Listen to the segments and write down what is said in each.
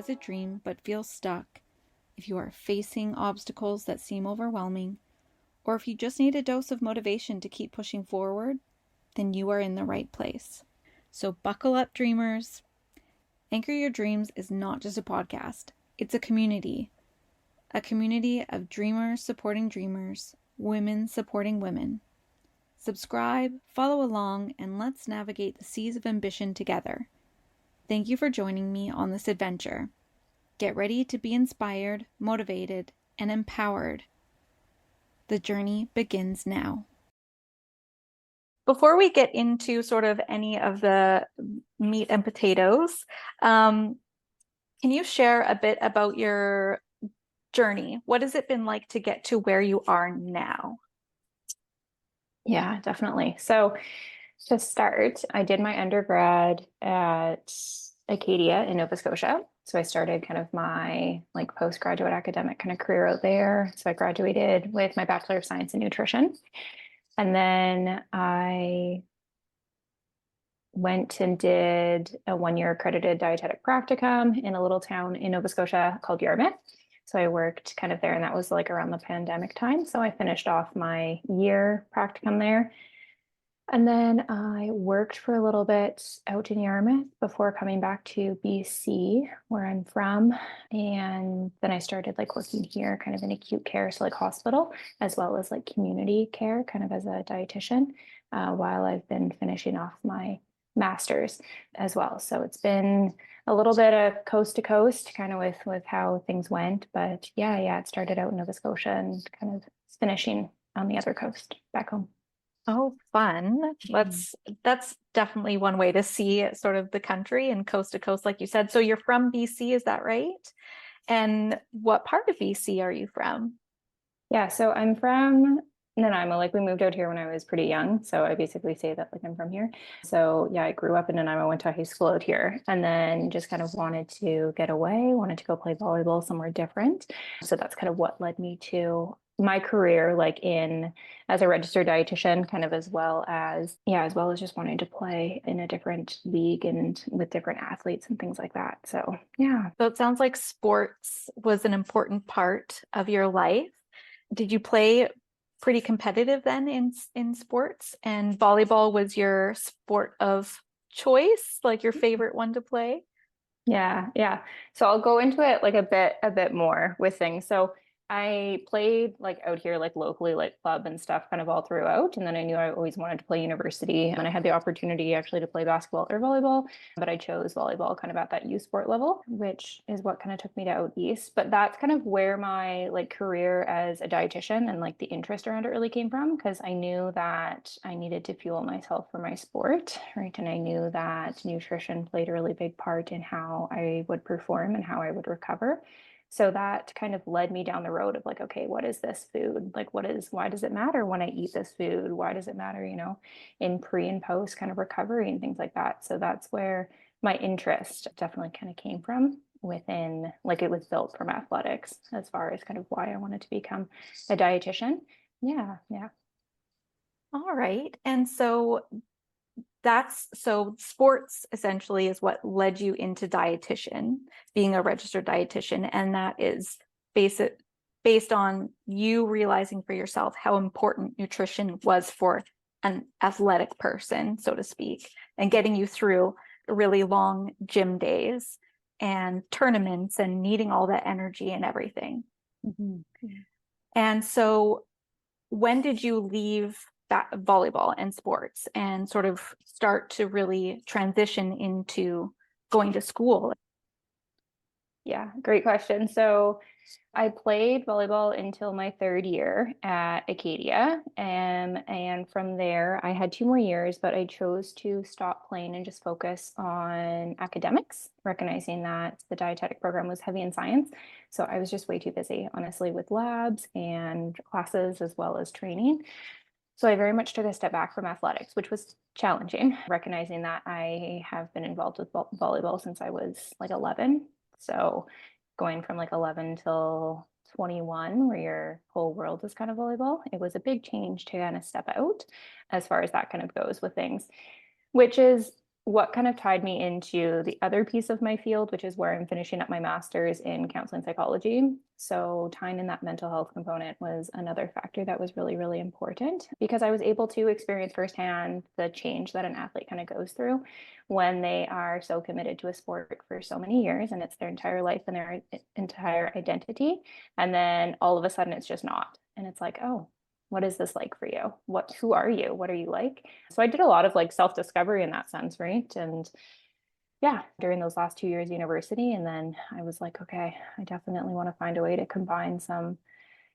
has a dream but feels stuck, if you are facing obstacles that seem overwhelming, or if you just need a dose of motivation to keep pushing forward, then you are in the right place. So buckle up, dreamers. Anchor Your Dreams is not just a podcast. It's a community of dreamers supporting dreamers, women supporting women. Subscribe, follow along, and let's navigate the seas of ambition together. Thank you for joining me on this adventure. Get ready to be inspired, motivated, and empowered. The journey begins now. Before we get into sort of any of the meat and potatoes, can you share a bit about your journey? What has it been like to get to where you are now? Yeah, definitely. So to start, I did my undergrad at Acadia in Nova Scotia. So I started kind of my postgraduate academic kind of career out there. So I graduated with my Bachelor of Science in Nutrition. And then I went and did a 1-year accredited dietetic practicum in a little town in Nova Scotia called Yarmouth. So I worked kind of there, and that was around the pandemic time. So I finished off my year practicum there. And then I worked for a little bit out in Yarmouth before coming back to BC, where I'm from. And then I started working here kind of in acute care, so hospital, as well as community care, kind of as a dietitian, while I've been finishing off my master's as well. So it's been a little bit of coast to coast kind of with how things went. But yeah, it started out in Nova Scotia and kind of finishing on the other coast back home. Oh, fun. That's definitely one way to see sort of the country and coast to coast, like you said. So you're from BC, is that right? And what part of BC are you from? Yeah, so I'm from Nanaimo. We moved out here when I was pretty young. So I basically say that I'm from here. So yeah, I grew up in Nanaimo, went to high school out here, and then just kind of wanted to get away, wanted to go play volleyball somewhere different. So that's kind of what led me to my career in as a registered dietitian, kind of as well as just wanting to play in a different league and with different athletes and things like that. So yeah. So it sounds like sports was an important part of your life. Did you play pretty competitive then in sports, and volleyball was your sport of choice, your favorite one to play? Yeah. So I'll go into it a bit more with things. So I played out here, locally, club and stuff kind of all throughout. And then I knew I always wanted to play university. And I had the opportunity actually to play basketball or volleyball, but I chose volleyball kind of at that youth sport level, which is what kind of took me to out east. But that's kind of where my career as a dietitian and the interest around it really came from, because I knew that I needed to fuel myself for my sport, right? And I knew that nutrition played a really big part in how I would perform and how I would recover. So that kind of led me down the road of okay, what is this food? Why does it matter when I eat this food? Why does it matter, in pre and post kind of recovery and things like that? So that's where my interest definitely kind of came from within, it was built from athletics as far as kind of why I wanted to become a dietitian. Yeah. All right. And so sports essentially is what led you into dietitian, being a registered dietitian. And that is based on you realizing for yourself how important nutrition was for an athletic person, so to speak, and getting you through really long gym days and tournaments and needing all that energy and everything. Mm-hmm. And so when did you leave volleyball and sports and sort of start to really transition into going to school? Yeah, great question. So I played volleyball until my 3rd year at Acadia. And from there, I had 2 more years, but I chose to stop playing and just focus on academics, recognizing that the dietetic program was heavy in science. So I was just way too busy, honestly, with labs and classes as well as training. So I very much took a step back from athletics, which was challenging, recognizing that I have been involved with volleyball since I was 11. So going from 11 till 21, where your whole world is kind of volleyball, it was a big change to kind of step out as far as that kind of goes with things, which is what kind of tied me into the other piece of my field, which is where I'm finishing up my master's in counseling psychology. So tying in that mental health component was another factor that was really, really important, because I was able to experience firsthand the change that an athlete kind of goes through when they are so committed to a sport for so many years, and it's their entire life and their entire identity. And then all of a sudden it's just not. And it's like, oh, what is this like for you? Who are you? What are you like? So I did a lot of like self-discovery in that sense, right? And yeah, during those last 2 years of university. And then I was like, okay, I definitely want to find a way to combine some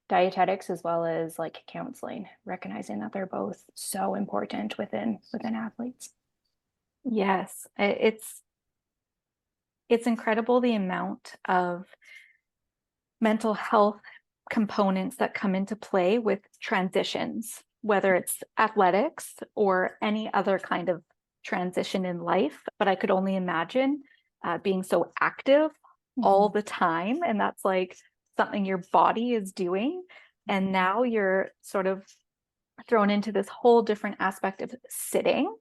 dietetics as well as like counseling, recognizing that they're both so important within athletes. Yes, it's incredible the amount of mental health components that come into play with transitions, whether it's athletics or any other kind of transition in life. But I could only imagine being so active all the time. And that's like something your body is doing. And now you're sort of thrown into this whole different aspect of sitting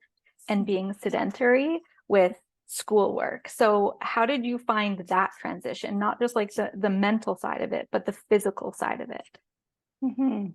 and being sedentary with schoolwork. So how did you find that transition? Not just like the mental side of it, but the physical side of it. Mm-hmm.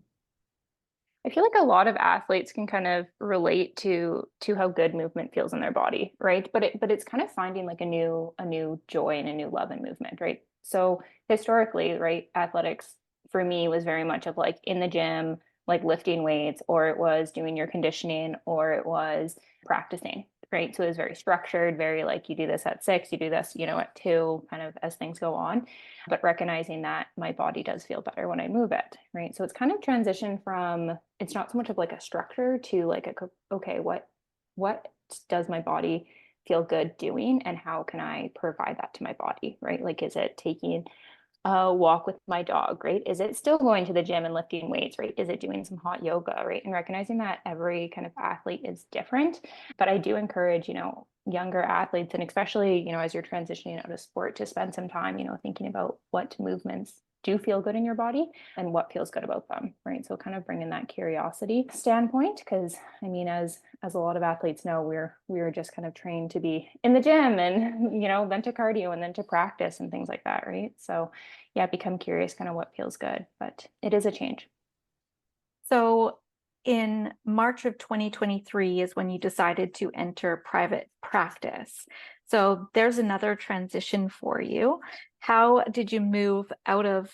I feel like a lot of athletes can kind of relate to how good movement feels in their body, right? But it's kind of finding like a new joy and a new love in movement, right? So historically, right, athletics for me was very much of like in the gym, like lifting weights, or it was doing your conditioning, or it was practicing, right? So it was very structured, very like you do this at 6, you do this, at 2, kind of as things go on, but recognizing that my body does feel better when I move it, right? So it's kind of transitioned from, it's not so much of like a structure to like okay, what does my body feel good doing, and how can I provide that to my body, right? Like, is it taking a walk with my dog, right? Is it still going to the gym and lifting weights, right? Is it doing some hot yoga, right? And recognizing that every kind of athlete is different. But I do encourage, younger athletes, and especially, as you're transitioning out of sport, to spend some time, thinking about what movements do feel good in your body and what feels good about them, right? So kind of bringing that curiosity standpoint, because I mean, as a lot of athletes know, we're just kind of trained to be in the gym and then to cardio and then to practice and things like that, right? So yeah, become curious kind of what feels good, but it is a change. So in March of 2023 is when you decided to enter private practice. So there's another transition for you. How did you move out of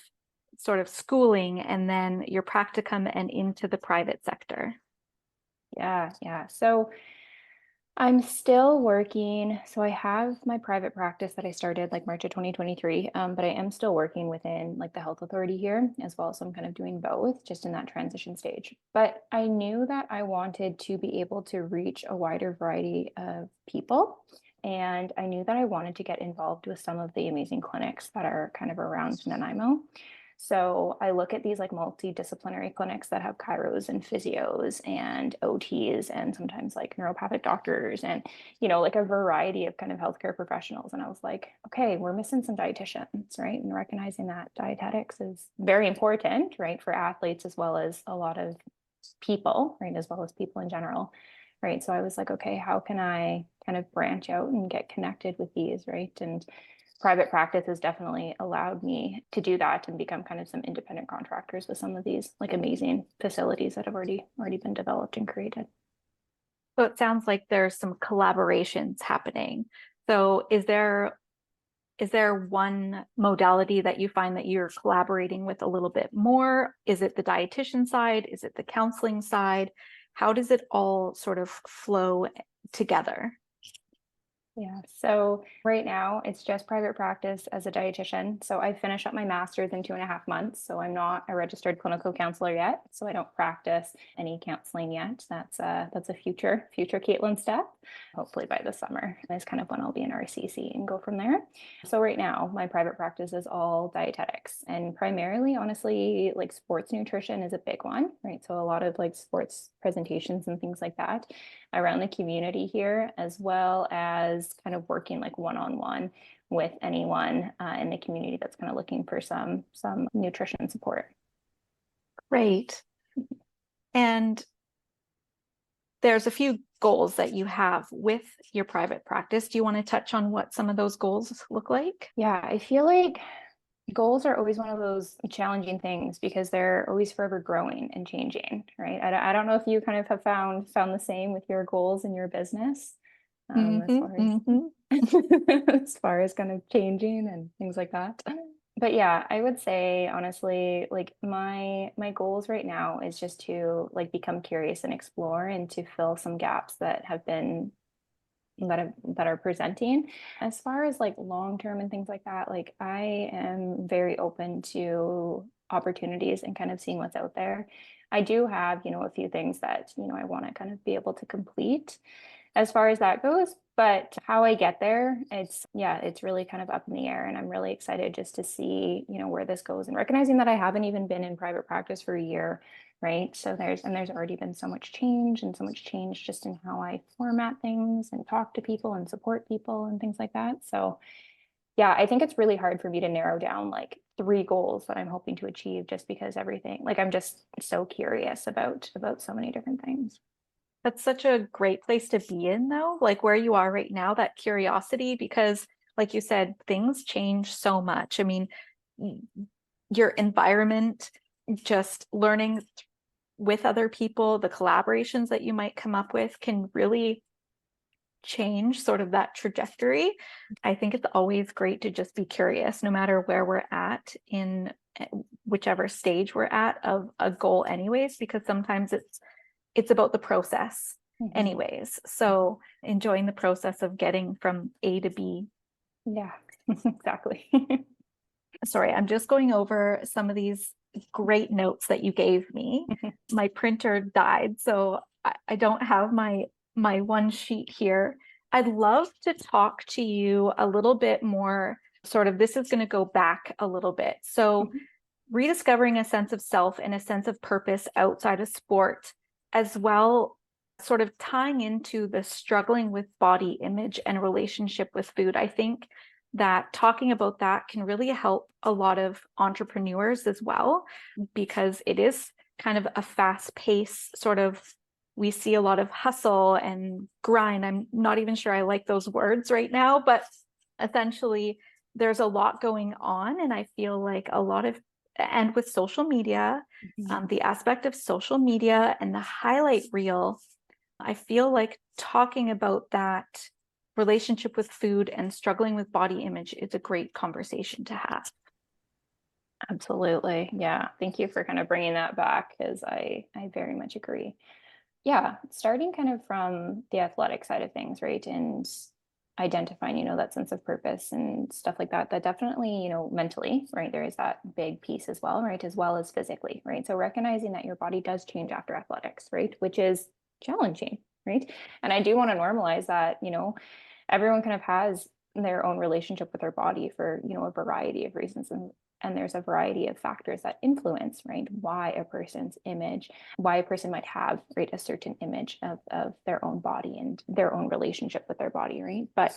sort of schooling and then your practicum and into the private sector? Yeah. So I'm still working. So I have my private practice that I started like March of 2023, but I am still working within like the health authority here as well. So I'm kind of doing both, just in that transition stage. But I knew that I wanted to be able to reach a wider variety of people. And I knew that I wanted to get involved with some of the amazing clinics that are kind of around Nanaimo. So I look at these like multidisciplinary clinics that have chiros and physios and OTs and sometimes like neuropathic doctors and, like a variety of kind of healthcare professionals. And I was like, okay, we're missing some dietitians, right? And recognizing that dietetics is very important, right, for athletes as well as a lot of people, right, as well as people in general. Right. So I was like, okay, how can I kind of branch out and get connected with these, right? And private practice has definitely allowed me to do that and become kind of some independent contractors with some of these like amazing facilities that have already been developed and created. So it sounds like there's some collaborations happening. So is there one modality that you find that you're collaborating with a little bit more? Is it the dietitian side? Is it the counseling side? How does it all sort of flow together? Yeah. So right now it's just private practice as a dietitian. So I finish up my master's in 2.5 months. So I'm not a registered clinical counselor yet. So I don't practice any counseling yet. That's a future Kaitlyn step. Hopefully by the summer is kind of when I'll be in RCC and go from there. So right now my private practice is all dietetics, and primarily, honestly, like sports nutrition is a big one, right? So a lot of like sports presentations and things like that around the community here, as well as kind of working like one-on-one with anyone in the community that's kind of looking for some nutrition support. Great. And there's a few goals that you have with your private practice. Do you want to touch on what some of those goals look like? Yeah, I feel like goals are always one of those challenging things because they're always forever growing and changing, right? I don't know if you kind of have found the same with your goals in your business, as far as as far as kind of changing and things like that. But yeah, I would say honestly, like my goals right now is just to like become curious and explore and to fill some gaps that have been that are presenting. As far as like long term and things like that, like I am very open to opportunities and kind of seeing what's out there. I do have, a few things that, I want to kind of be able to complete as far as that goes. But how I get there, it's really kind of up in the air. And I'm really excited just to see, where this goes and recognizing that I haven't even been in private practice for a year, right? So there's already been so much change and so much change just in how I format things and talk to people and support people and things like that. So yeah, I think it's really hard for me to narrow down like 3 goals that I'm hoping to achieve just because everything, like I'm just so curious about so many different things. That's such a great place to be in, though, like where you are right now, that curiosity, because, like you said, things change so much. I mean, your environment, just learning with other people, the collaborations that you might come up with can really change sort of that trajectory. I think it's always great to just be curious, no matter where we're at in whichever stage we're at of a goal anyways, because sometimes it's about the process anyways. So enjoying the process of getting from A to B. Yeah, exactly. Sorry, I'm just going over some of these great notes that you gave me. My printer died, so I don't have my one sheet here. I'd love to talk to you a little bit more, sort of, this is going to go back a little bit. So rediscovering a sense of self and a sense of purpose outside of sport, as well, sort of tying into the struggling with body image and relationship with food. I think that talking about that can really help a lot of entrepreneurs as well, because it is kind of a fast pace sort of, we see a lot of hustle and grind. I'm not even sure I like those words right now, but essentially there's a lot going on. And I feel like a lot of, and with social media, the aspect of social media and the highlight reel, I feel like talking about that relationship with food and struggling with body image is a great conversation to have. Absolutely. Yeah. Thank you for kind of bringing that back because I very much agree. Yeah. Starting kind of from the athletic side of things, right? And identifying, that sense of purpose and stuff like that, that definitely, mentally, right? There is that big piece as well, right? As well as physically, right? So recognizing that your body does change after athletics, right? Which is challenging, right? And I do want to normalize that, everyone kind of has their own relationship with their body for, a variety of reasons. And there's a variety of factors that influence, right, why a person's image, why a person might have, right, a certain image of their own body and their own relationship with their body, right? But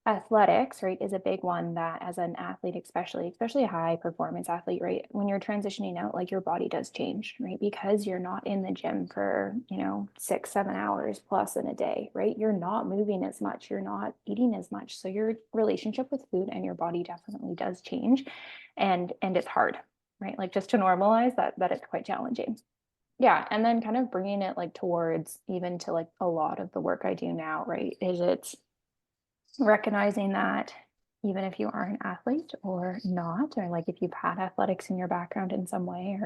athletics, right, is a big one that as an athlete, especially a high performance athlete, right, when you're transitioning out, like your body does change, right? Because you're not in the gym for, 6-7 hours plus in a day, right? You're not moving as much, you're not eating as much. So your relationship with food and your body definitely does change. And it's hard, right? Like just to normalize that it's quite challenging. Yeah. And then kind of bringing it like towards even to like a lot of the work I do now, right? It's recognizing that even if you are an athlete or not, or like if you've had athletics in your background in some way,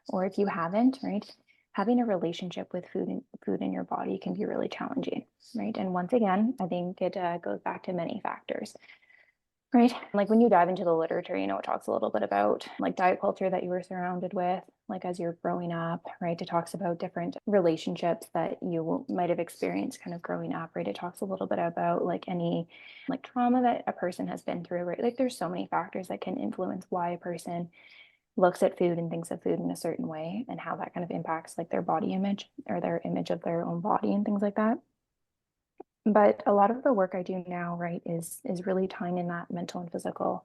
or if you haven't, right, having a relationship with food in your body can be really challenging, right? And once again, I think it goes back to many factors. Right. Like when you dive into the literature, it talks a little bit about like diet culture that you were surrounded with, like as you're growing up, right? It talks about different relationships that you might have experienced kind of growing up, right? It talks a little bit about like any like trauma that a person has been through, right? Like there's so many factors that can influence why a person looks at food and thinks of food in a certain way and how that kind of impacts like their body image or their image of their own body and things like that. But a lot of the work I do now, right, is really tying in that mental and physical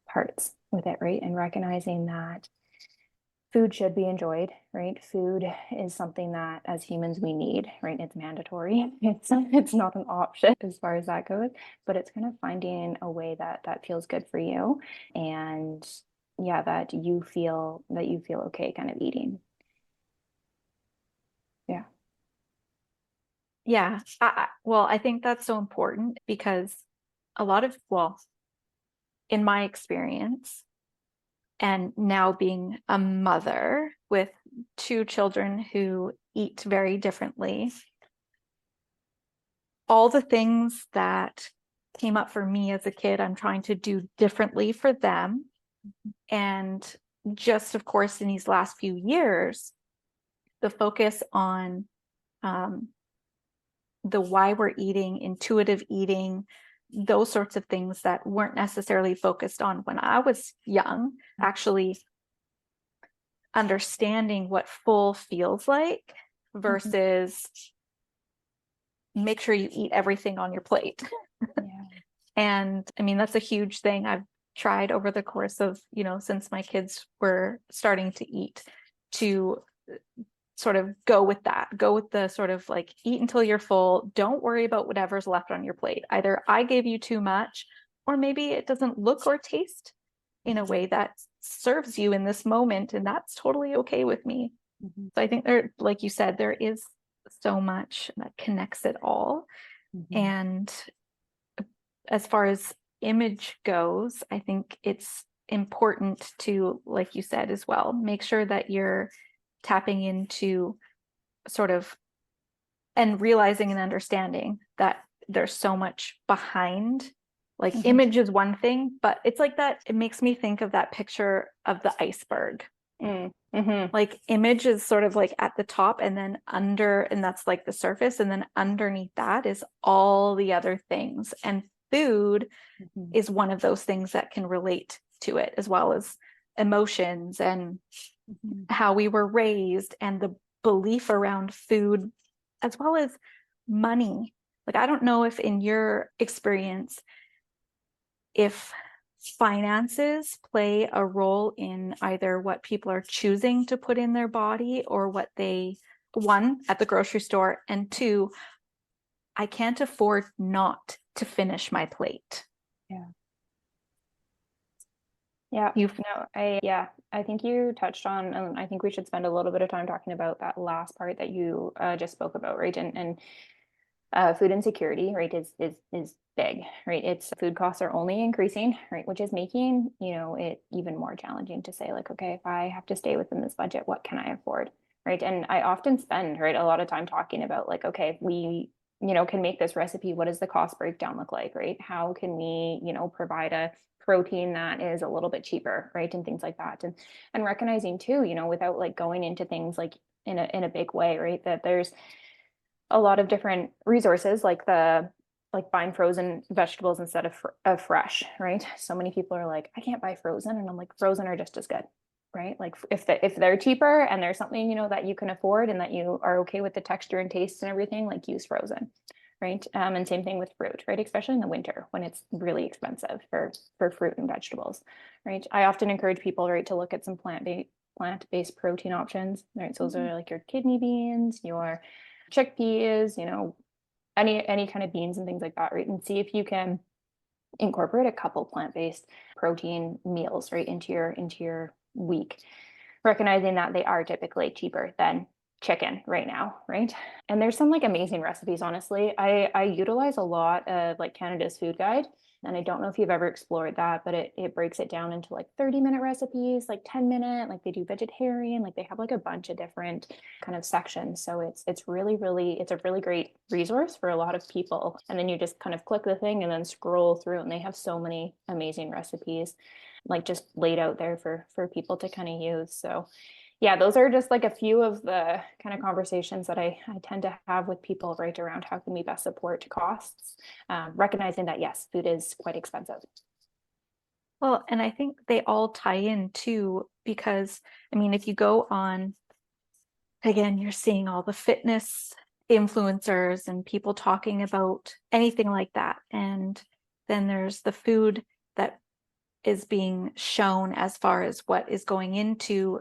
parts with it, right? And recognizing that food should be enjoyed, right? Food is something that as humans we need, right? It's mandatory. It's not an option as far as that goes, but it's kind of finding a way that feels good for you, and yeah, that you feel okay kind of eating. Yeah. Yeah. Well, I think that's so important because well, in my experience, and now being a mother with two children who eat very differently, all the things that came up for me as a kid, I'm trying to do differently for them. And just, of course, in these last few years, the focus on the why we're eating, intuitive eating, those sorts of things that weren't necessarily focused on when I was young, actually understanding what full feels like versus make sure you eat everything on your plate. Yeah. And I mean, that's a huge thing I've tried over the course of, since my kids were starting to eat, to sort of go with the sort of like eat until you're full. Don't worry about whatever's left on your plate. Either I gave you too much, or maybe it doesn't look or taste in a way that serves you in this moment. And that's totally okay with me. Mm-hmm. So I think there, like you said, there is so much that connects it all. Mm-hmm. And as far as image goes, I think it's important to, like you said as well, make sure that you're tapping into sort of and realizing and understanding that there's so much behind. Like Mm-hmm. image is one thing, but it's like that. It makes me think of that picture of the iceberg. Mm-hmm. Like image is sort of like at the top and then under, and that's like the surface. And then underneath that is all the other things. And food Mm-hmm. is one of those things that can relate to it, as well as emotions and Mm-hmm. how we were raised and the belief around food, as well as money. Like, I don't know if in your experience, if finances play a role in either what people are choosing to put in their body or what they, one, at the grocery store, and two, I can't afford not to finish my plate. Yeah. Yeah, You, no, I think you touched on, and I think we should spend a little bit of time talking about that last part that you just spoke about, right? And food insecurity, right, is big, right? It's food costs are only increasing, right, which is making, it even more challenging to say like, okay, if I have to stay within this budget, what can I afford, right? And I often spend, right, a lot of time talking about like, okay, if we, can make this recipe, what does the cost breakdown look like, right? How can we, provide a protein that is a little bit cheaper, right? And things like that. And recognizing too, without like going into things like in a big way, right? That there's a lot of different resources like buying frozen vegetables instead of fresh, right? So many people are like, I can't buy frozen. And I'm like, frozen are just as good, right? Like if they're cheaper and there's something, that you can afford and that you are okay with the texture and taste and everything, like use frozen, right? And same thing with fruit, right? Especially in the winter when it's really expensive for fruit and vegetables, right? I often encourage people, right, to look at some plant-based protein options, right? So those are like your kidney beans, your chickpeas, any kind of beans and things like that, right? And see if you can incorporate a couple plant-based protein meals, right, into your week, recognizing that they are typically cheaper than chicken right now, right? And there's some like amazing recipes, honestly. I utilize a lot of like Canada's Food Guide. And I don't know if you've ever explored that, but it breaks it down into like 30-minute recipes, like 10-minute, like they do vegetarian, like they have like a bunch of different kind of sections. So it's really, really, it's a really great resource for a lot of people. And then you just kind of click the thing and then scroll through, and they have so many amazing recipes like just laid out there for people to kind of use. So yeah, those are just like a few of the kind of conversations that I tend to have with people right around how can we best support costs, recognizing that yes, food is quite expensive. well, and I think they all tie in too, because I mean, if you go on, again, you're seeing all the fitness influencers and people talking about anything like that. And then there's the food that is being shown as far as what is going into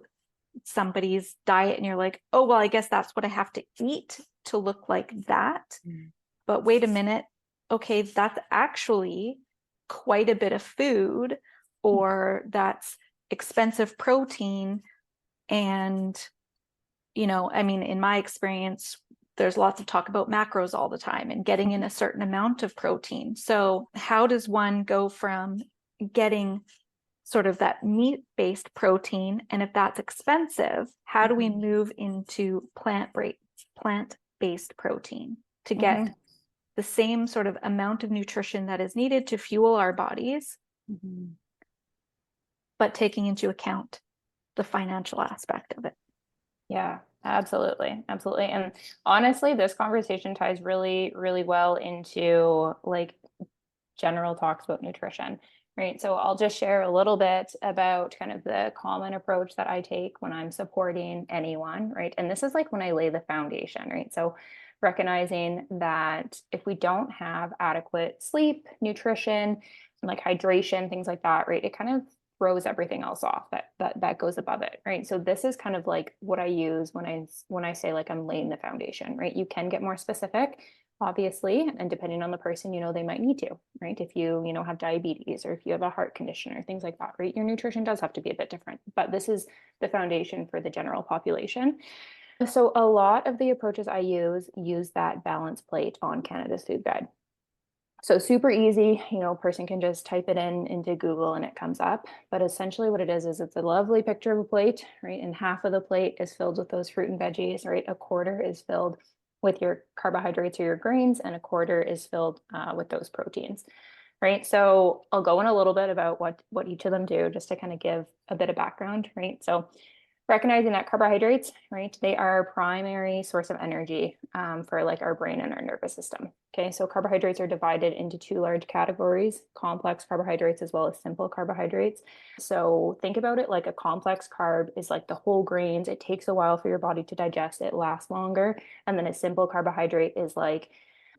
somebody's diet and you're like, oh, well, I guess that's what I have to eat to look like that. But wait a minute. Okay, that's actually quite a bit of food, or that's expensive protein. And, I mean, in my experience, there's lots of talk about macros all the time and getting in a certain amount of protein. So how does one go from getting sort of that meat-based protein, and if that's expensive, how do we move into plant-based protein to get the same sort of amount of nutrition that is needed to fuel our bodies, but taking into account the financial aspect of it? Yeah, absolutely. Absolutely. And honestly, this conversation ties really, really well into like general talks about nutrition, right? So I'll just share a little bit about kind of the common approach that I take when I'm supporting anyone, right? And this is like when I lay the foundation, right? So recognizing that if we don't have adequate sleep, nutrition, like hydration, things like that, right? It kind of throws everything else off that goes above it, right? So this is kind of like what I use when I say like I'm laying the foundation, right? You can get more specific, obviously, and depending on the person, they might need to, right? If you have diabetes, or if you have a heart condition or things like that, right? Your nutrition does have to be a bit different, but this is the foundation for the general population. So a lot of the approaches I use that balance plate on Canada's Food Guide. So super easy, person can just type it into Google and it comes up. But essentially what it is it's a lovely picture of a plate, right? And half of the plate is filled with those fruit and veggies, right? A quarter is filled with your carbohydrates or your grains, and a quarter is filled with those proteins, right? So I'll go in a little bit about what each of them do, just to kind of give a bit of background, right? So recognizing that carbohydrates, right, they are a primary source of energy for like our brain and our nervous system. Okay, so carbohydrates are divided into two large categories: complex carbohydrates as well as simple carbohydrates. So think about it like a complex carb is like the whole grains. It takes a while for your body to digest. It lasts longer. And then a simple carbohydrate is like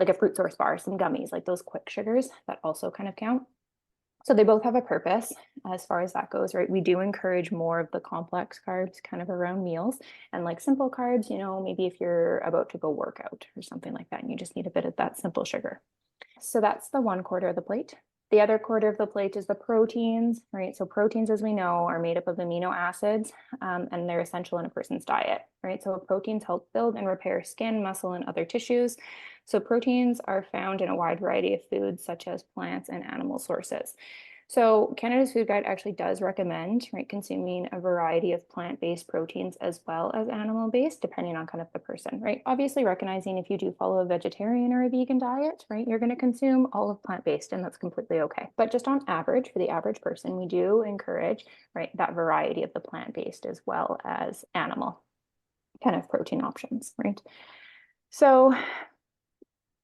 a fruit source bar, some gummies, like those quick sugars that also kind of count. So they both have a purpose as far as that goes, right? We do encourage more of the complex carbs kind of around meals, and like simple carbs, maybe if you're about to go work out or something like that and you just need a bit of that simple sugar. So that's the one quarter of the plate. The other quarter of the plate is the proteins, right? So proteins, as we know, are made up of amino acids, and they're essential in a person's diet, right? So proteins help build and repair skin, muscle, and other tissues. So proteins are found in a wide variety of foods, such as plants and animal sources. So Canada's Food Guide actually does recommend, right, consuming a variety of plant-based proteins as well as animal-based, depending on kind of the person, right? Obviously recognizing if you do follow a vegetarian or a vegan diet, right, you're going to consume all of plant-based, and that's completely okay. But just on average, for the average person, we do encourage, right, that variety of the plant-based as well as animal kind of protein options, right? So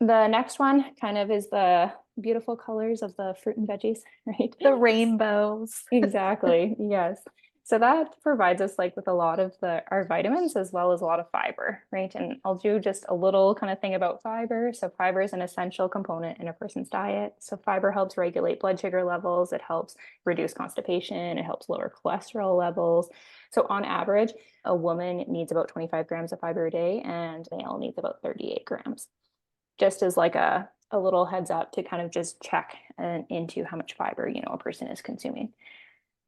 the next one kind of is the beautiful colors of the fruit and veggies, right? The rainbows. Exactly. Yes. So that provides us like with a lot of our vitamins as well as a lot of fiber, right? And I'll do just a little kind of thing about fiber. So fiber is an essential component in a person's diet. So fiber helps regulate blood sugar levels. It helps reduce constipation. It helps lower cholesterol levels. So on average, a woman needs about 25 grams of fiber a day, and a male needs about 38 grams. Just as like a little heads up to kind of just check into how much fiber, a person is consuming.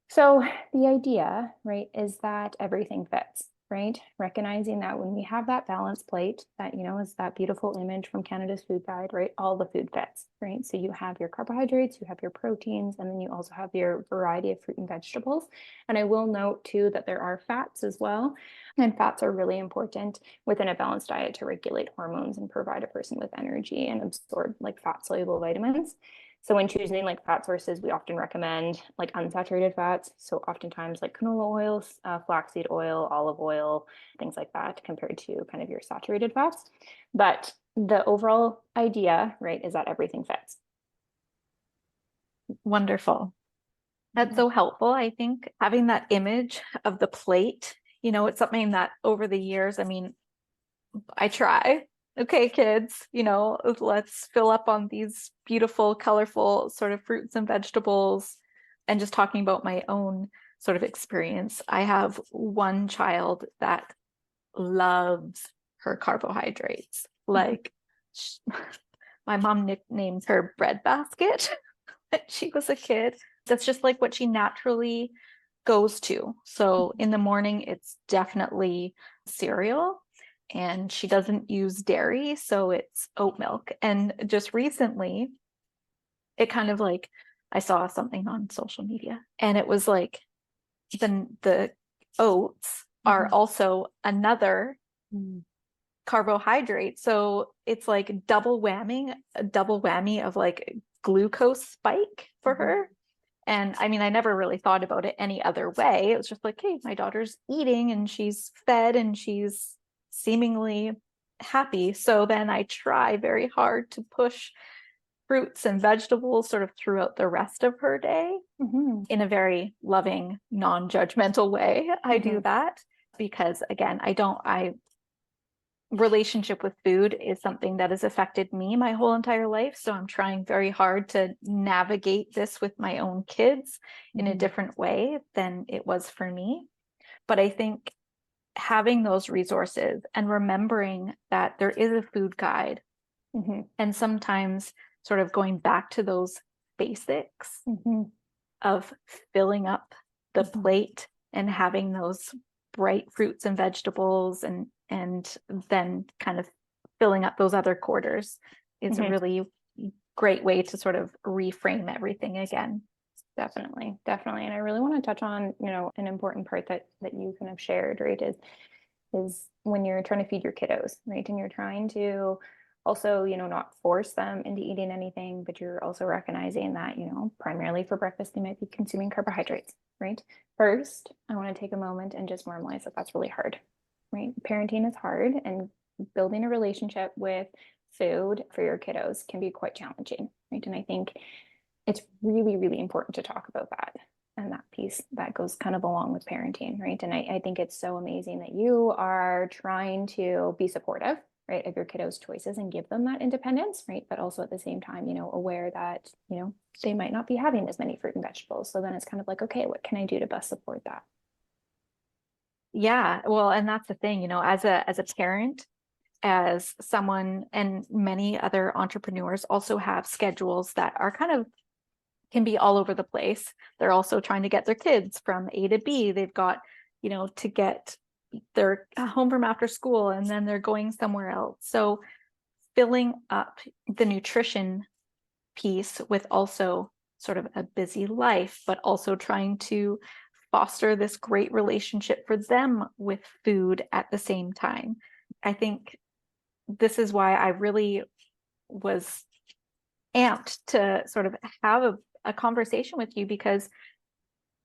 So the idea, right, is that everything fits, right? Recognizing that when we have that balance plate, that, is that beautiful image from Canada's Food Guide, right? All the food fits, right? So you have your carbohydrates, you have your proteins, and then you also have your variety of fruit and vegetables. And I will note too that there are fats as well. And fats are really important within a balanced diet to regulate hormones and provide a person with energy and absorb like fat soluble vitamins. So when choosing like fat sources, we often recommend like unsaturated fats. So oftentimes like canola oils, flaxseed oil, olive oil, things like that, compared to kind of your saturated fats. But the overall idea, right, is that everything fits. Wonderful. That's so helpful. I think having that image of the plate, it's something that over the years, I mean, I try. Okay, kids, let's fill up on these beautiful, colorful sort of fruits and vegetables, and just talking about my own sort of experience. I have one child that loves her carbohydrates. Like my mom nicknamed her bread basket when she was a kid. That's just like what she naturally goes to. So in the morning, it's definitely cereal, and she doesn't use dairy, so it's oat milk. And just recently, it kind of like I saw something on social media, and it was like the oats are also another carbohydrate. So it's like a double whammy of like glucose spike for her. And I mean, I never really thought about it any other way. It was just like, hey, my daughter's eating and she's fed and she's seemingly happy. So then I try very hard to push fruits and vegetables sort of throughout the rest of her day in a very loving, non-judgmental way. I do that because, again, relationship with food is something that has affected me my whole entire life. So I'm trying very hard to navigate this with my own kids in a different way than it was for me. But I think having those resources and remembering that there is a food guide and sometimes sort of going back to those basics of filling up the plate and having those bright fruits and vegetables and then kind of filling up those other quarters is a really great way to sort of reframe everything again. Definitely. And I really want to touch on, an important part that you kind of shared, right, is when you're trying to feed your kiddos, right? And you're trying to also, not force them into eating anything, but you're also recognizing that, primarily for breakfast, they might be consuming carbohydrates, right? First, I want to take a moment and just normalize that that's really hard, right? Parenting is hard, and building a relationship with food for your kiddos can be quite challenging, right? And I think it's really, really important to talk about that. And that piece that goes kind of along with parenting, right? And I think it's so amazing that you are trying to be supportive, right, of your kiddos' choices and give them that independence, right? But also at the same time, aware that, they might not be having as many fruit and vegetables. So then it's kind of like, okay, what can I do to best support that? Yeah, well, and that's the thing, as a parent, as someone, and many other entrepreneurs also have schedules that are kind of can be all over the place. They're also trying to get their kids from A to B. They've got, to get their home from after school, and then they're going somewhere else. So filling up the nutrition piece with also sort of a busy life, but also trying to foster this great relationship for them with food at the same time. I think this is why I really was amped to sort of have a conversation with you, because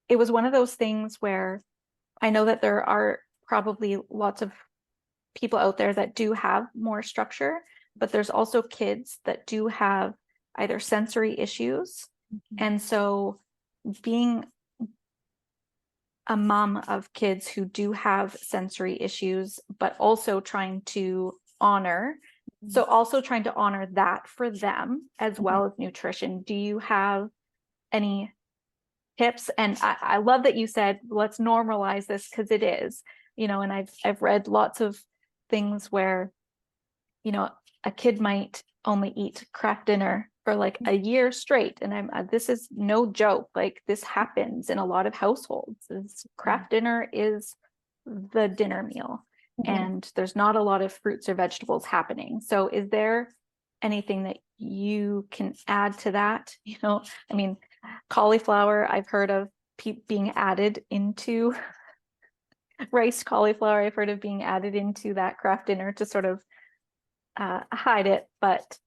it was one of those things where I know that there are probably lots of people out there that do have more structure, but there's also kids that do have either sensory issues. And so being a mom of kids who do have sensory issues, but also trying to honor that for them as well as nutrition. Do you have any tips? And I love that you said, let's normalize this, because it is, and I've read lots of things where, a kid might only eat Kraft dinner for like a year straight. And this is no joke. Like, this happens in a lot of households. Kraft dinner is the dinner meal, and there's not a lot of fruits or vegetables happening. So is there anything that you can add to that? I mean, cauliflower, I've heard of being added into riced cauliflower. I've heard of being added into that Kraft dinner to sort of hide it, but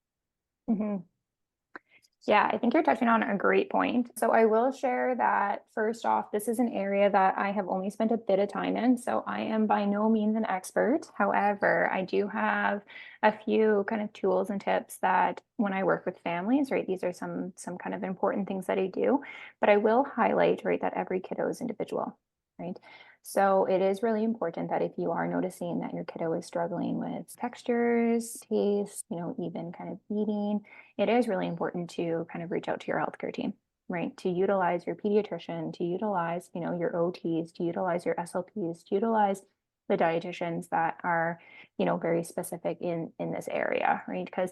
Yeah, I think you're touching on a great point. So I will share that first off, this is an area that I have only spent a bit of time in. So I am by no means an expert. However, I do have a few kind of tools and tips that when I work with families, right, these are some kind of important things that I do. But I will highlight, right, that every kiddo is individual, right? So it is really important that if you are noticing that your kiddo is struggling with textures, taste, even kind of eating, it is really important to kind of reach out to your healthcare team, right? To utilize your pediatrician, to utilize, your OTs, to utilize your SLPs, to utilize the dietitians that are, very specific in this area, right? Because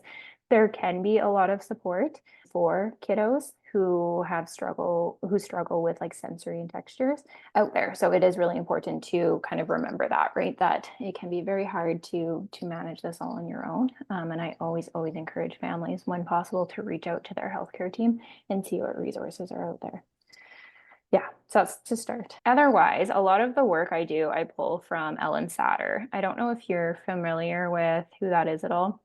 there can be a lot of support for kiddos who struggle with like sensory and textures out there. So it is really important to kind of remember that, right? That it can be very hard to manage this all on your own. And I always encourage families, when possible, to reach out to their healthcare team and see what resources are out there. Yeah, so that's to start. Otherwise, a lot of the work I do, I pull from Ellen Satter. I don't know if you're familiar with who that is at all.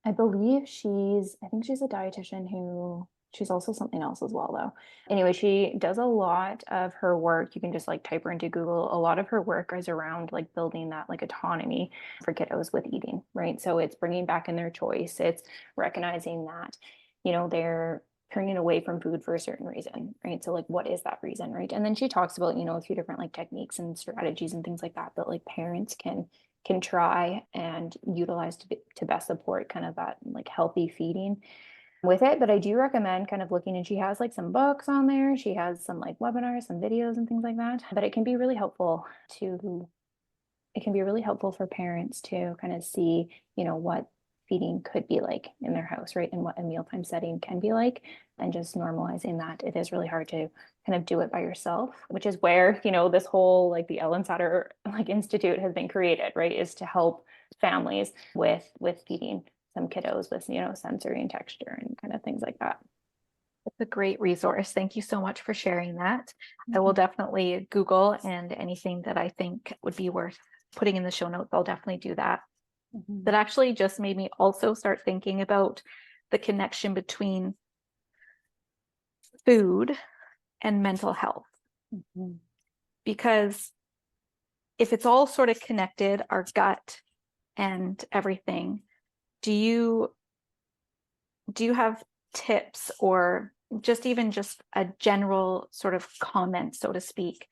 I think she's a dietitian who she's also something else as well, though. Anyway, she does a lot of her work. You can just like type her into Google. A lot of her work is around like building that like autonomy for kiddos with eating, right? So it's bringing back in their choice. It's recognizing that, they're turning away from food for a certain reason, right? So like, what is that reason, right? And then she talks about, a few different like techniques and strategies and things like that like parents can try and utilize to best support kind of that like healthy feeding with it. But I do recommend kind of looking, and she has like some books on there. She has some like webinars, some videos and things like that. But it can be really helpful for parents to kind of see, what feeding could be like in their house, right? And what a mealtime setting can be like, and just normalizing that. It is really hard to kind of do it by yourself, which is where, this whole like the Ellen Satter like Institute has been created, right? Is to help families with feeding some kiddos with, sensory and texture and kind of things like that. It's a great resource. Thank you so much for sharing that. I will definitely Google, and anything that I think would be worth putting in the show notes, I'll definitely do that. That actually just made me also start thinking about the connection between food and mental health. Because if it's all sort of connected, our gut and everything, do you have tips or just a general sort of comment, so to speak,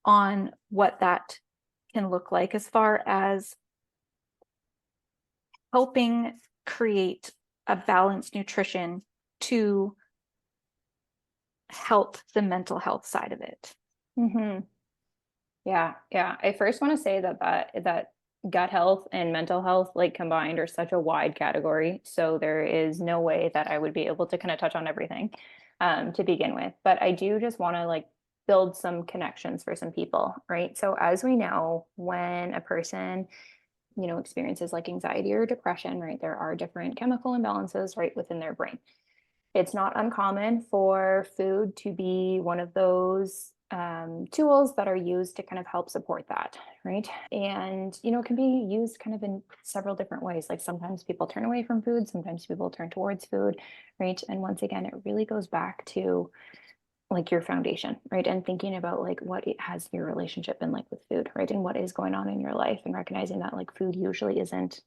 on what that can look like as far as helping create a balanced nutrition to help the mental health side of it? Yeah. I first want to say that gut health and mental health like combined are such a wide category. So there is no way that I would be able to kind of touch on everything to begin with. But I do just want to like build some connections for some people, right? So as we know, when a person experiences like anxiety or depression, right, there are different chemical imbalances right within their brain. It's not uncommon for food to be one of those tools that are used to kind of help support that, right? And, it can be used kind of in several different ways. Like sometimes people turn away from food, sometimes people turn towards food, right? And once again, it really goes back to like your foundation, right? And thinking about like what it has your relationship been like with food, right? And what is going on in your life, and recognizing that like food usually isn't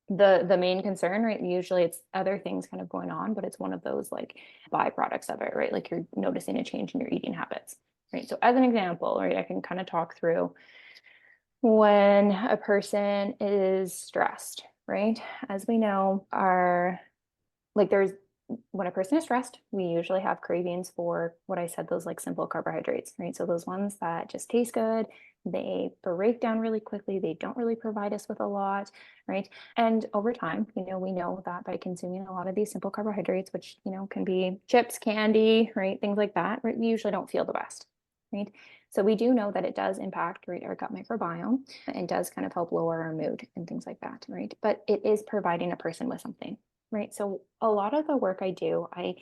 the main concern, right? Usually it's other things kind of going on, but it's one of those like byproducts of it, right? Like you're noticing a change in your eating habits, right? So as an example, right, I can kind of talk through when a person is stressed, right? As we know, when a person is stressed, we usually have cravings for what I said, those like simple carbohydrates, right? So those ones that just taste good, they break down really quickly, they don't really provide us with a lot, right? And over time, we know that by consuming a lot of these simple carbohydrates, which, can be chips, candy, right? Things like that, right? We usually don't feel the best, right? So we do know that it does impact, right, our gut microbiome, and does kind of help lower our mood and things like that, right? But it is providing a person with something, right? So a lot of the work I do, I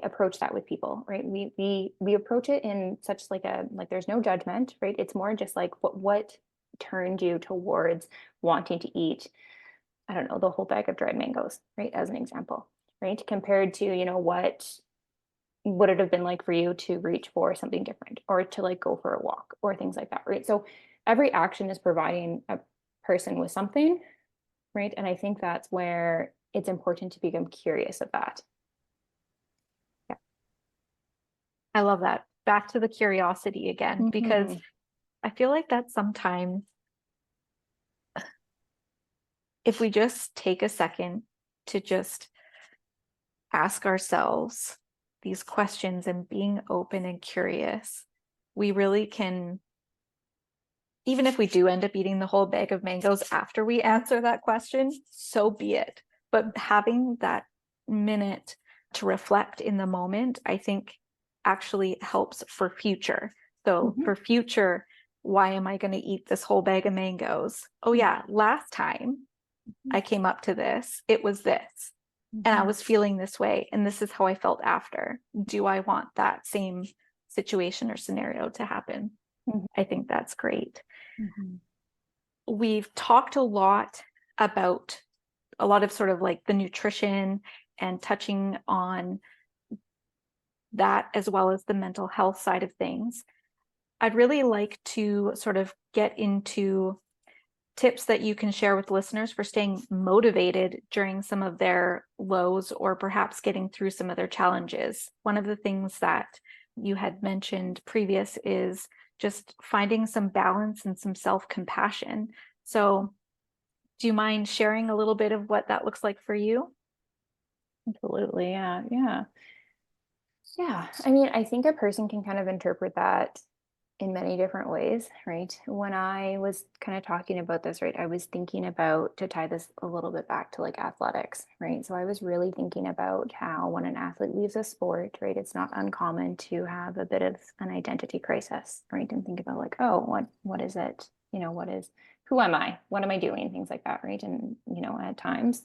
approach that with people, right? We approach it in such like there's no judgment, right? It's more just like what turned you towards wanting to eat, I don't know, the whole bag of dried mangoes, right? As an example, right? Compared to, what would it have been like for you to reach for something different, or to like go for a walk or things like that, right? So every action is providing a person with something, right? And I think that's where it's important to become curious of that. Yeah. I love that. Back to the curiosity again, because I feel like that sometimes, if we just take a second to just ask ourselves, these questions and being open and curious, we really can, even if we do end up eating the whole bag of mangoes after we answer that question, so be it. But having that minute to reflect in the moment, I think actually helps for future. So for future, why am I going to eat this whole bag of mangoes? Oh yeah, last time I came up to this, it was this. And I was feeling this way, and this is how I felt after. Do I want that same situation or scenario to happen? I think that's great. We've talked a lot about a lot of sort of like the nutrition and touching on that as well as the mental health side of things. I'd really like to sort of get into tips that you can share with listeners for staying motivated during some of their lows or perhaps getting through some of their challenges. One of the things that you had mentioned previous is just finding some balance and some self-compassion. So do you mind sharing a little bit of what that looks like for you? Absolutely. Yeah. Yeah. Yeah. I mean, I think a person can kind of interpret that in many different ways, right? When I was kind of talking about this, right, I was thinking about, to tie this a little bit back to like athletics, right? So I was really thinking about how when an athlete leaves a sport, right, it's not uncommon to have a bit of an identity crisis, right? And think about like, oh, what is it? Who am I? What am I doing? Things like that, right? And, at times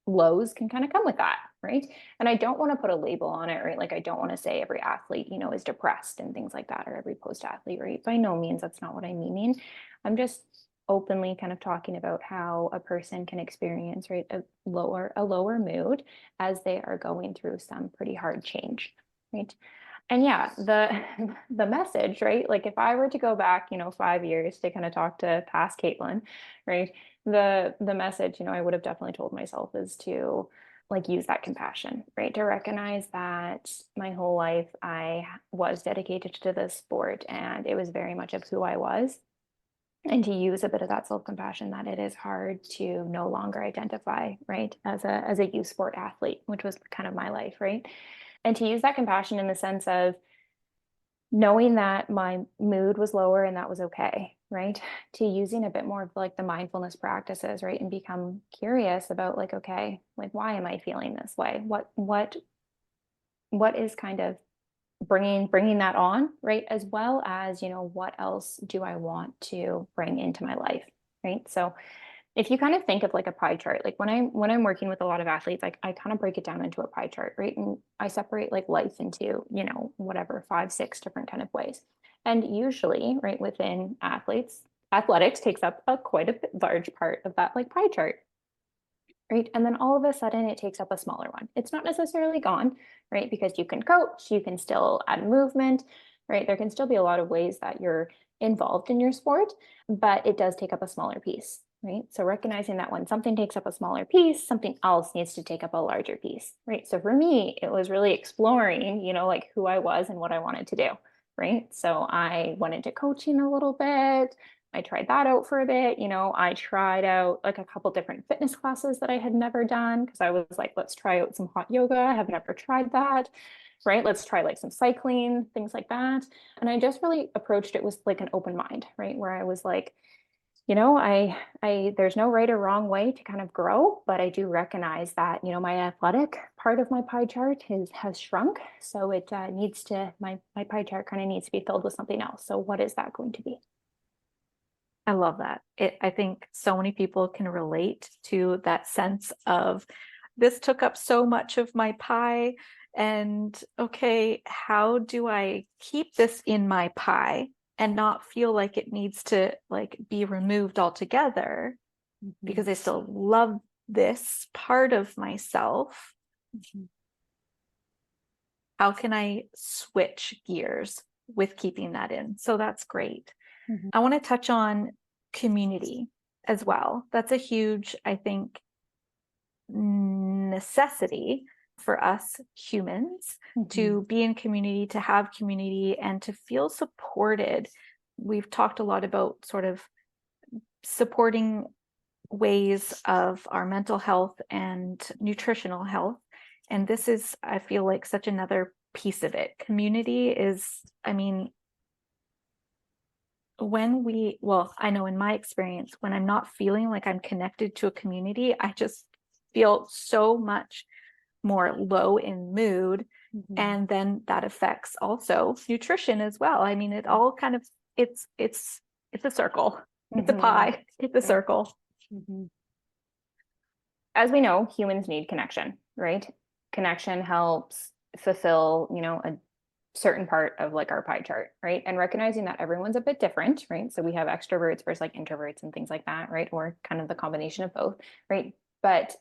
lows can kind of come with that, right? And I don't want to put a label on it, right? Like I don't want to say every athlete, is depressed and things like that, or every post athlete, right? By no means, that's not what I'm meaning. I'm just openly kind of talking about how a person can experience, right, a lower mood as they are going through some pretty hard change, right? And yeah, the message, right? Like if I were to go back, 5 years to kind of talk to past Kaitlyn, right? The message, I would have definitely told myself is to like use that compassion, right? To recognize that my whole life I was dedicated to this sport and it was very much of who I was. And to use a bit of that self-compassion that it is hard to no longer identify, right, as a youth sport athlete, which was kind of my life, right? And to use that compassion in the sense of knowing that my mood was lower and that was okay, right? To using a bit more of like the mindfulness practices, right? And become curious about like, okay, like why am I feeling this way? What is kind of bringing that on, right? As well as, what else do I want to bring into my life, right? So if you kind of think of like a pie chart, like when I'm working with a lot of athletes, like I kind of break it down into a pie chart, right? And I separate like life into, whatever, 5, 6 different kind of ways. And usually, right, within athletics takes up a quite a large part of that like pie chart, right? And then all of a sudden it takes up a smaller one. It's not necessarily gone, right? Because you can coach, you can still add movement, right? There can still be a lot of ways that you're involved in your sport, but it does take up a smaller piece, right? So recognizing that when something takes up a smaller piece, something else needs to take up a larger piece, right? So for me, it was really exploring, like who I was and what I wanted to do, right? So I went into coaching a little bit. I tried that out for a bit. I tried out like a couple different fitness classes that I had never done because I was like, let's try out some hot yoga. I have never tried that, right? Let's try like some cycling, things like that. And I just really approached it with like an open mind, right? Where I was like, there's no right or wrong way to kind of grow, but I do recognize that, my athletic part of my pie chart has shrunk. So it my pie chart kind of needs to be filled with something else. So what is that going to be? I love that. I think so many people can relate to that sense of this took up so much of my pie. And okay, how do I keep this in my pie and not feel like it needs to like be removed altogether because I still love this part of myself. How can I switch gears with keeping that in? So that's great. I want to touch on community as well. That's a huge, I think, necessity for us humans to be in community, to have community, and to feel supported. We've talked a lot about sort of supporting ways of our mental health and nutritional health. And this is, I feel like, such another piece of it. Community is, I mean, I know in my experience, when I'm not feeling like I'm connected to a community, I just feel so much more low in mood. Mm-hmm. And then that affects also nutrition as well. I mean, it all kind of, it's a circle. It's a pie. It's a circle. Mm-hmm. As we know, humans need connection, right? Connection helps fulfill, a certain part of like our pie chart, right? And recognizing that everyone's a bit different, right? So we have extroverts versus like introverts and things like that, right? Or kind of the combination of both, right? But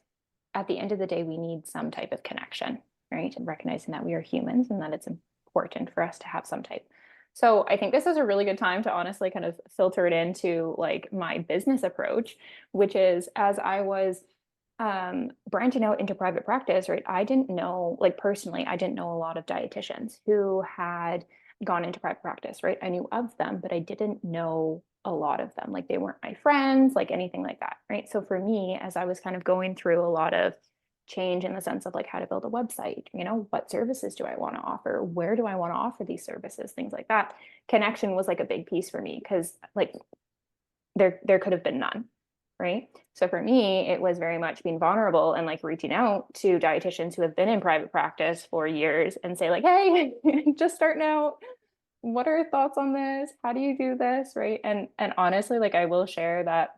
at the end of the day, we need some type of connection, right? And recognizing that we are humans and that it's important for us to have some type. So I think this is a really good time to honestly kind of filter it into like my business approach, which is as I was branching out into private practice, right? I didn't know, like personally, I didn't know a lot of dietitians who had gone into private practice, right? I knew of them, but I didn't know a lot of them. Like they weren't my friends, like anything like that, right? So for me, as I was kind of going through a lot of change in the sense of like how to build a website, what services do I want to offer? Where do I want to offer these services? Things like that. Connection was like a big piece for me because like there could have been none, right? So for me, it was very much being vulnerable and like reaching out to dietitians who have been in private practice for years and say like, hey, just starting out. What are your thoughts on this? How do you do this? Right. And honestly, like I will share that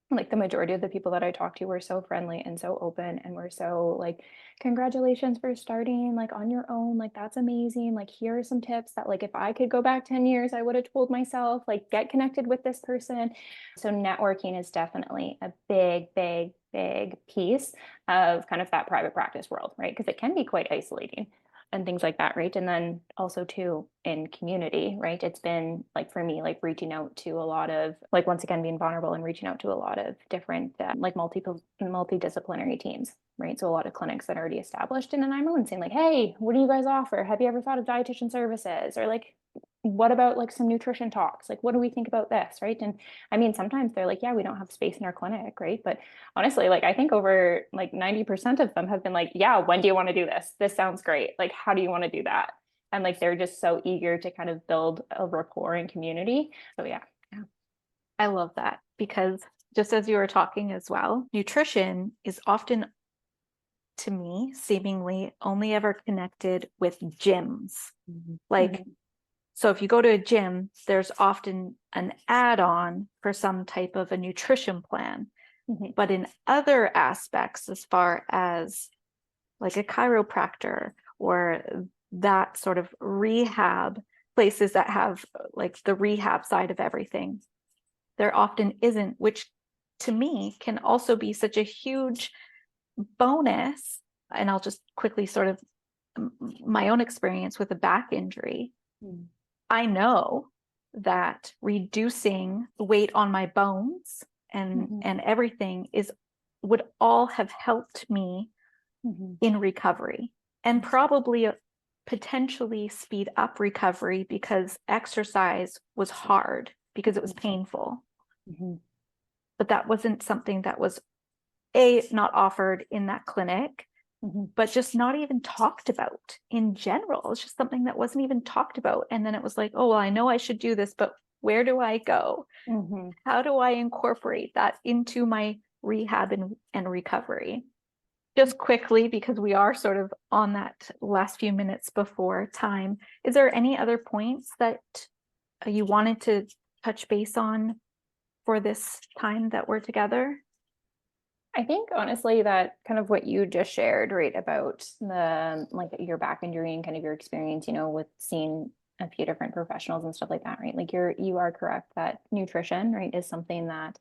like the majority of the people that I talked to were so friendly and so open and were so like, congratulations for starting like on your own. Like that's amazing. Like here are some tips that like if I could go back 10 years, I would have told myself, like get connected with this person. So networking is definitely a big, big, big piece of kind of that private practice world, right? Because it can be quite isolating and things like that, right? And then also too in community, right? It's been like for me, like reaching out to a lot of like once again being vulnerable and reaching out to a lot of different like multidisciplinary teams, right? So a lot of clinics that are already established, and then I'm on saying like, hey, what do you guys offer? Have you ever thought of dietitian services? Or like, what about like some nutrition talks? Like, what do we think about this, right? And I mean, sometimes they're like, yeah, we don't have space in our clinic, right? But honestly, like I think over like 90% of them have been like, yeah, when do you want to do this? This sounds great. Like, how do you want to do that? And like they're just so eager to kind of build a rapport and community. So yeah. I love that because just as you were talking as well, nutrition is often, to me, seemingly only ever connected with gyms. Like, so if you go to a gym, there's often an add-on for some type of a nutrition plan. But in other aspects, as far as like a chiropractor or that sort of rehab, places that have like the rehab side of everything, there often isn't, which to me can also be such a huge bonus. And I'll just quickly sort of my own experience with a back injury. I know that reducing weight on my bones and everything would all have helped me in recovery and probably potentially speed up recovery because exercise was hard because it was painful. But that wasn't something that was not offered in that clinic, but just not even talked about in general. It's just something that wasn't even talked about. And then it was like, oh, well, I know I should do this, but where do I go? How do I incorporate that into my rehab and recovery? Just quickly, because we are sort of on that last few minutes before time, is there any other points that you wanted to touch base on for this time that we're together? I think honestly that kind of what you just shared, right, about the like your back injury and kind of your experience, with seeing a few different professionals and stuff like that, right? Like you are correct that nutrition, right, is something that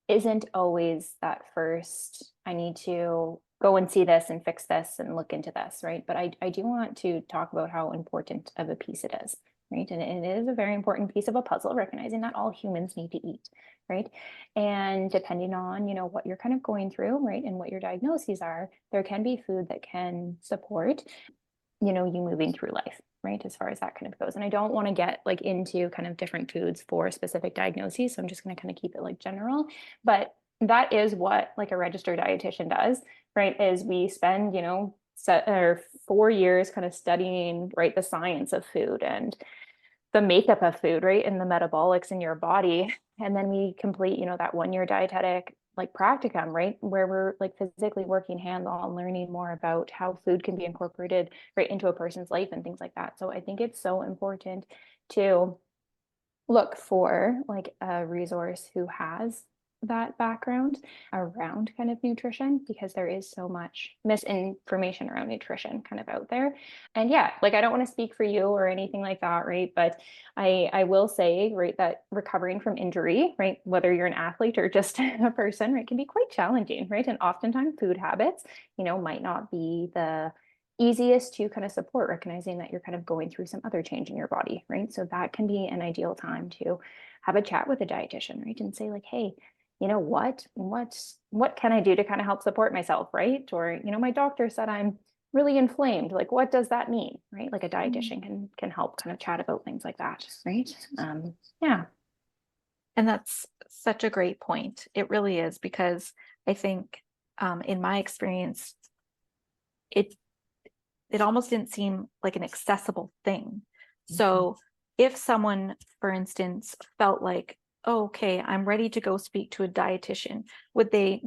isn't always that first, I need to go and see this and fix this and look into this, right? But I do want to talk about how important of a piece it is, right? And it is a very important piece of a puzzle, recognizing that all humans need to eat, right? And depending on, what you're kind of going through, right, and what your diagnoses are, there can be food that can support, you moving through life, right, as far as that kind of goes. And I don't want to get like into kind of different foods for specific diagnoses, so I'm just going to kind of keep it like general. But that is what like a registered dietitian does, right, is we spend, or 4 years kind of studying, right, the science of food and the makeup of food, right, and the metabolics in your body. And then we complete, that 1 year dietetic like practicum, right, where we're like physically working hands-on, learning more about how food can be incorporated right into a person's life and things like that. So I think it's so important to look for like a resource who has that background around kind of nutrition, because there is so much misinformation around nutrition kind of out there. And yeah, like I don't want to speak for you or anything like that, right? But I will say, right, that recovering from injury, right, whether you're an athlete or just a person, right, can be quite challenging, right? And oftentimes food habits, might not be the easiest to kind of support, recognizing that you're kind of going through some other change in your body, right? So that can be an ideal time to have a chat with a dietitian, right? And say like, hey, what can I do to kind of help support myself, right? Or, my doctor said I'm really inflamed. Like, what does that mean, right? Like a dietitian can help kind of chat about things like that, right? Yeah. And that's such a great point. It really is, because I think in my experience, it almost didn't seem like an accessible thing. So if someone, for instance, felt like, oh, okay, I'm ready to go speak to a dietitian, do they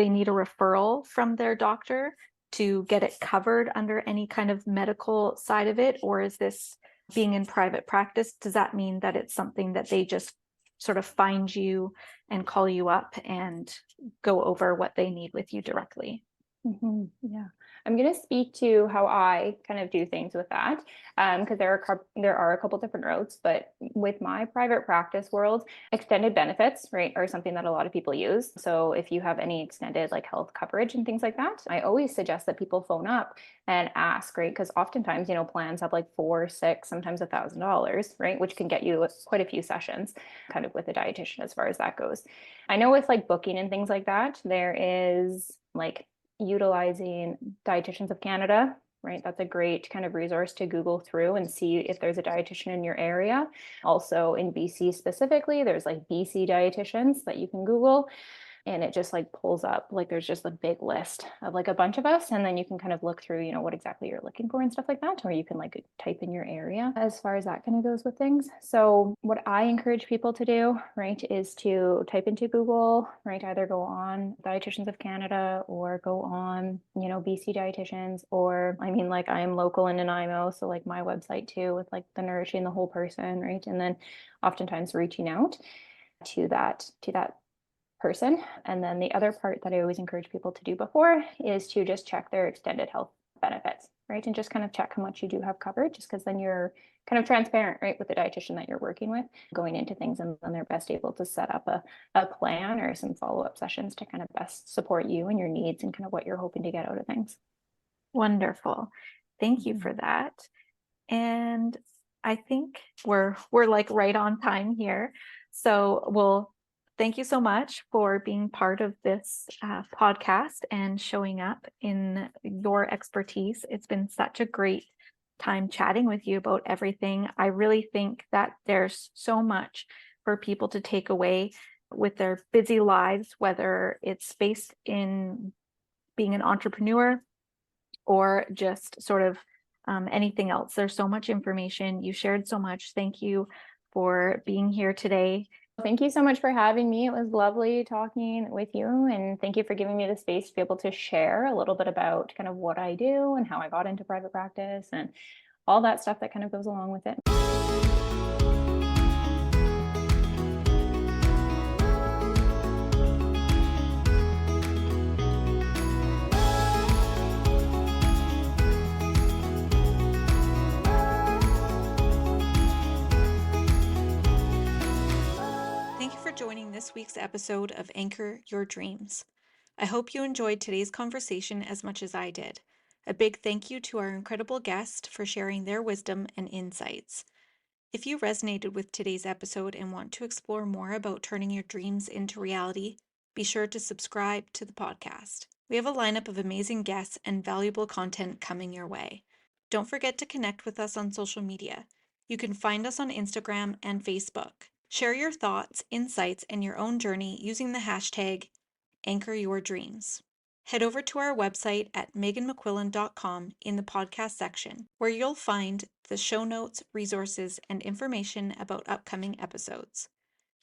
need a referral from their doctor to get it covered under any kind of medical side of it? Or is this being in private practice? Does that mean that it's something that they just sort of find you and call you up and go over what they need with you directly? Yeah, I'm going to speak to how I kind of do things with that, because there are a couple different routes. But with my private practice world, extended benefits, right, are something that a lot of people use. So if you have any extended like health coverage and things like that, I always suggest that people phone up and ask, right, because oftentimes plans have like 4, 6, sometimes $1,000, right, which can get you quite a few sessions, kind of with a dietitian as far as that goes. I know with like booking and things like that, there is like utilizing Dietitians of Canada, right? That's a great kind of resource to Google through and see if there's a dietitian in your area. Also in BC specifically, there's like BC dietitians that you can Google, and it just like pulls up, like there's just a big list of like a bunch of us, and then you can kind of look through what exactly you're looking for and stuff like that, or you can like type in your area as far as that kind of goes with things. So what I encourage people to do, right, is to type into Google, right, either go on Dietitians of Canada or go on BC dietitians, or I mean, like I'm local in Nanaimo, so like my website too, with like the Nourishing the Whole Person, right, and then oftentimes reaching out to that person. And then the other part that I always encourage people to do before is to just check their extended health benefits, right? And just kind of check how much you do have covered, just because then you're kind of transparent, right, with the dietitian that you're working with going into things, and then they're best able to set up a plan or some follow-up sessions to kind of best support you and your needs and kind of what you're hoping to get out of things. Wonderful. Thank you for that. And I think we're like right on time here. So thank you so much for being part of this podcast and showing up in your expertise. It's been such a great time chatting with you about everything. I really think that there's so much for people to take away with their busy lives, whether it's based in being an entrepreneur or just sort of anything else. There's so much information. You shared so much. Thank you for being here today. Thank you so much for having me. It was lovely talking with you, and thank you for giving me the space to be able to share a little bit about kind of what I do and how I got into private practice and all that stuff that kind of goes along with it. Thank you for joining this week's episode of Anchor Your Dreams. I hope you enjoyed today's conversation as much as I did. A big thank you to our incredible guest for sharing their wisdom and insights. If you resonated with today's episode and want to explore more about turning your dreams into reality, be sure to subscribe to the podcast. We have a lineup of amazing guests and valuable content coming your way. Don't forget to connect with us on social media. You can find us on Instagram and Facebook. Share your thoughts, insights, and your own journey using the hashtag #AnchorYourDreams. head over to our website at meganmcquillan.com in the podcast section, where you'll find the show notes, resources, and information about upcoming episodes.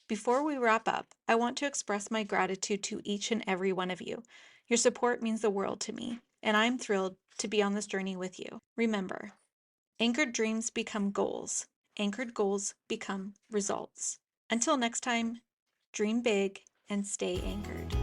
Before we wrap up, I want to express my gratitude to each and every one of you. Your support means the world to me, and I'm thrilled to be on this journey with you. Remember, anchored dreams become goals. Anchored goals become results. Until next time, dream big and stay anchored.